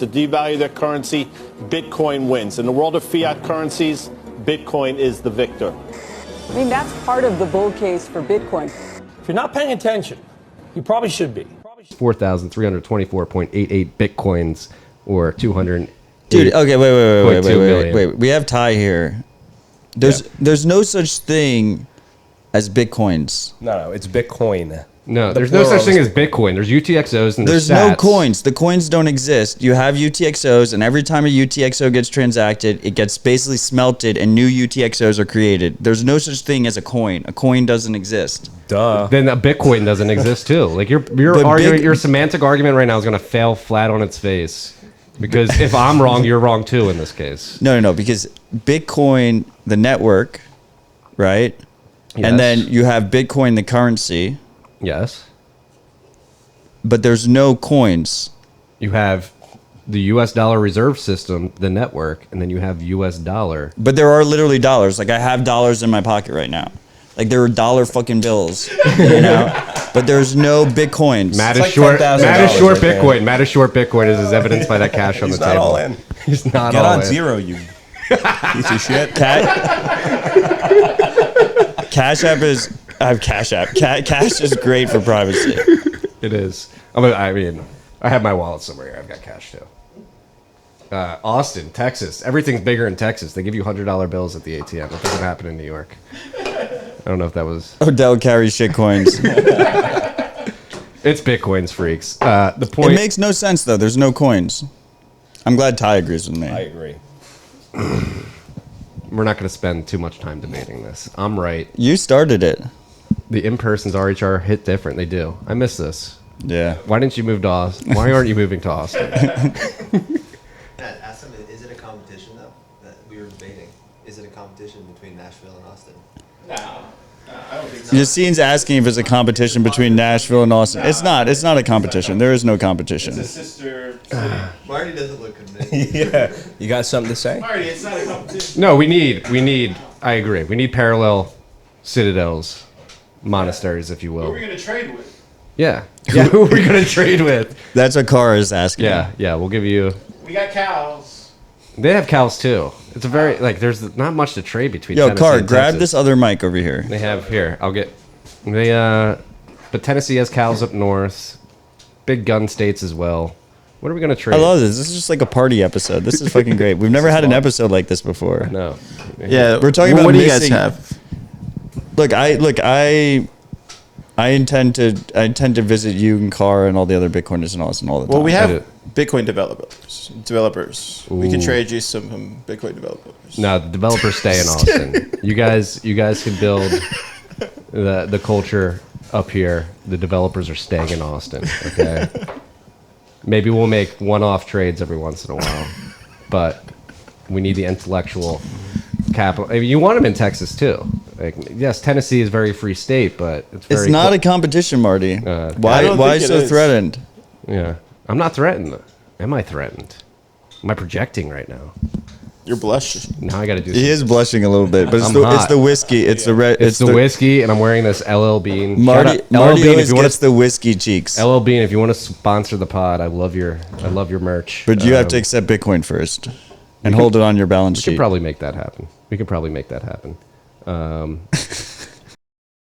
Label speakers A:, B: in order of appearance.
A: to devalue their currency, Bitcoin wins. In the world of fiat currencies, Bitcoin is the victor.
B: I mean, that's part of the bull case for Bitcoin.
C: If you're not paying attention, you probably should be.
D: 4,324.88 Bitcoins or 200.
E: Dude, okay, wait. We have Ty here. There's no such thing as Bitcoins.
F: No, it's Bitcoin.
D: No, there's no such thing as Bitcoin. There's UTXOs and
E: there's no coins. The coins don't exist. You have UTXOs, and every time a UTXO gets transacted, it gets basically smelted, and new UTXOs are created. There's no such thing as a coin. A coin doesn't exist.
F: Duh.
D: Then a Bitcoin doesn't exist too. Like your argument, your semantic argument right now is going to fail flat on its face. Because if I'm wrong, you're wrong too in this case.
E: No. Because Bitcoin, the network, right?
D: Yes.
E: And then you have Bitcoin, the currency.
D: Yes.
E: But there's no coins.
D: You have the U.S. dollar reserve system, the network, and then you have U.S. dollar.
E: But there are literally dollars. Like I have dollars in my pocket right now. Like there are dollar fucking bills, you know? But there's no Bitcoins.
D: Matt is
F: like
D: short. Matt is short
F: right
D: Bitcoin. Matt is short Bitcoin, as evidenced by that cash on the
F: He's not
D: table.
F: all in.
D: He's not
F: Get
D: all
F: on
D: in.
F: zero, you piece of shit.
E: Cash App is. I have Cash App. Cash is great for privacy.
D: It is. I mean, I have my wallet somewhere here. I've got cash too. Austin, Texas. Everything's bigger in Texas. They give you $100 bills at the ATM. That doesn't happen in New York. I don't know if that was.
E: Odell carries shit coins.
D: It's Bitcoins, freaks. The point.
E: It makes no sense though. There's no coins. I'm glad Ty agrees with me.
F: I agree.
D: We're not going to spend too much time debating this. I'm right.
E: You started it.
D: The in-persons RHR hit different. They do. I miss this.
E: Yeah.
D: Why didn't you move to Austin? Why aren't you moving to Austin?
G: Ask them, is it a competition though? That we were debating. Is it a competition between Nashville and Austin?
A: No, I don't think so.
E: Yassine's asking if it's a competition between Nashville and Austin. It's not. It's not a competition. There is no competition.
A: It's a sister city.
G: Marty doesn't look convinced.
F: Yeah. You got something to say?
A: Marty, it's not a competition.
D: No, we need, I agree. We need parallel citadels, monasteries, if you
A: Who are
D: will.
A: we going to trade with?
D: Yeah. Who are we going to trade with?
E: That's what Cara is asking.
D: Yeah, we'll give you.
A: We got cows.
D: They have cows too. It's a very, there's not much to trade between
E: Yo,
D: Tennessee
E: Cara,
D: and
E: grab
D: Texas.
E: this other mic over here.
D: They have, here, I'll get, but Tennessee has cows up north, big gun states as well. What are we going to trade?
E: I love this. This is just like a party episode. This is fucking great. We've never had an episode like this before.
D: No.
H: Yeah,
E: We're talking about
H: what do you guys
E: missing-
H: have?
E: I intend to visit you and Cara and all the other Bitcoiners in Austin all the time.
H: Well, we have
D: Edit.
H: Bitcoin developers. We can
D: Ooh.
H: trade you some Bitcoin developers.
D: No, the developers stay in Austin. You guys can build the culture up here. The developers are staying in Austin. Okay. Maybe we'll make one-off trades every once in a while, but we need the intellectual capital. I mean, you want them in Texas too. Like, yes, Tennessee is a very free state, but
E: it's not a competition, Marty.
H: I
E: Why
H: don't think it
E: so
H: is.
E: threatened?
D: Yeah, I'm not threatened. Am I threatened? Am I projecting right now?
H: You're blushing.
D: Now I got to do.
E: He is blushing a little bit, but it's
D: I'm
E: the
D: hot.
E: whiskey. It's the red.
D: It's the whiskey, and I'm wearing this LL Bean.
E: Marty,
D: Shout out, LL
E: Marty
D: Bean,
E: always
D: if you want
E: gets the whiskey cheeks.
D: to, LL Bean, if you want to sponsor the pod, I love your merch.
E: But you have to accept Bitcoin first and hold it on your balance
D: We could
E: sheet.
D: probably make that happen. We could probably make that happen.